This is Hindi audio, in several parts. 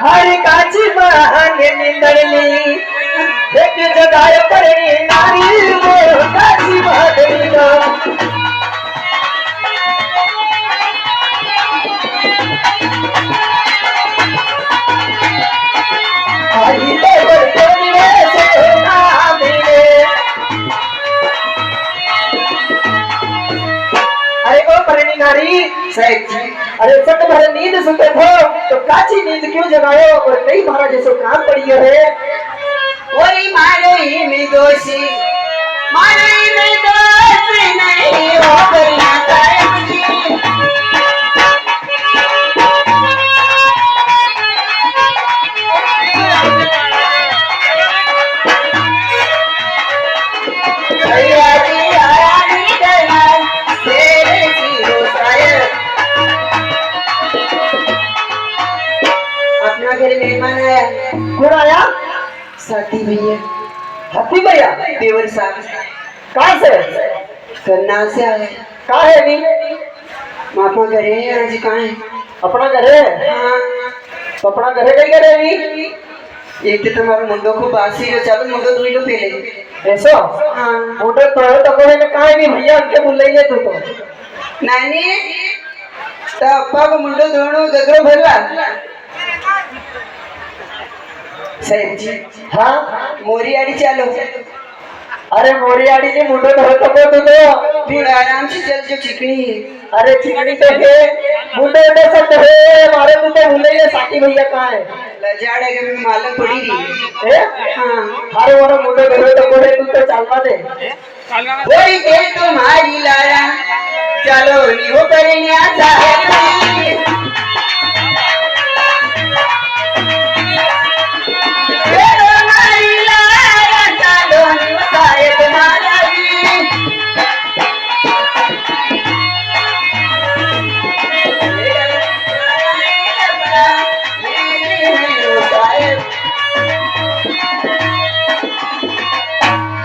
हर काची मांगे निंदड़ली एक जगाय पड़े नारी मोर काची मांगली ना हरी देवर कोने से ना मिले। अरे ओ परणी नारी साहब जी, अरे सट भर नींद सुते थे तो काची नींद क्यों जगायो और कई महाराज जैसो काम पड़ी है। ओरी मारो ही में दोषी नहीं हो करना साहब जी। अपना घर मेहमान आया। कौन आया? साथी भैया हाथी भैया देवर साहब कहाँ से? करनाल से आए। कहाँ है भी? मापा घरे है आज। कहाँ है? अपना घर है। हाँ तो अपना घर कहीं करे भी? एक तो तुम्हारे मुंडो को बासी है, चलो मुंडो धोई लो पहले। ऐसो? हाँ मुंडो तो कोई ने कहाँ भी भैया उनके बुल लेंगे तू तो नानी तो अप्पा को मुंडो धोनो गगरो भरवा साहब जी। हाँ मोरी आड़ी चालो। अरे मोरियाड़ी जी मुंडो धो तो तू तो थोड़ा आराम से चल जो चिकनी है। अरे चिकनी तो है मुंडो तो सब है मारे तू तो भूल ही साथी भैया कहाँ है? लजाड़े के में मालूम पड़ी रही है? हाँ अरे वाला मुंडो धो तो कोई तू तो चलवा दे। वही दे तुम्हारी लाया चलो निहो करेंगे साहब जी।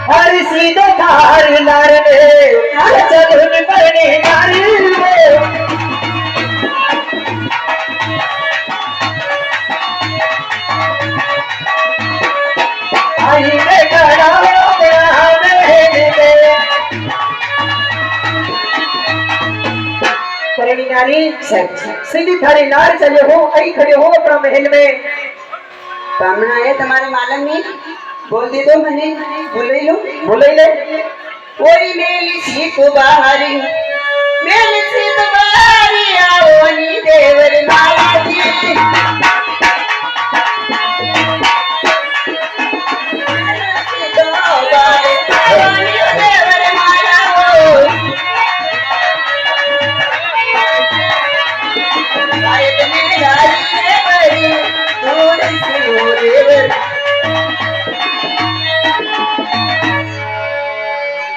हर सीधे थार नारे चलुन करने नारी आई रे खड़ा करनी नारी सीधी थारी नार चले हो आई खड़े हो अपना महल में। कामना है तुम्हारे मालूम नहीं बोल दे दो मैंने बोले लो बोले ले कोई मेली सी को बाहरी मेली सी तो बाहरी आओ नी देवर माया जी।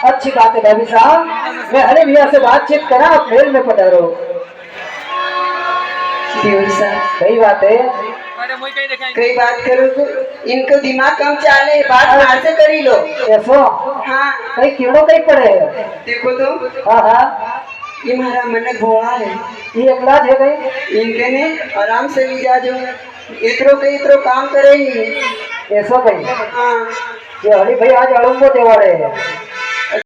अच्छी बात है भाभी साहब, मैं हरे भैया से बातचीत करा खेल में पधारो। देवर साहब सही बात है। कई बात करो तो इनको दिमाग कम चाले बात मार से करी लो। ऐसो? हाँ कहीं कीड़ो कहीं पड़े देखो तो हाँ हाँ ये हमारा मन भोला है। ये इलाज है कहीं इनके ने आराम से ली जा जो इतरो के इतरो काम करेंगे। ऐसो कहीं हाँ ये हरी भाई आज अड़ुंगो देवा रहे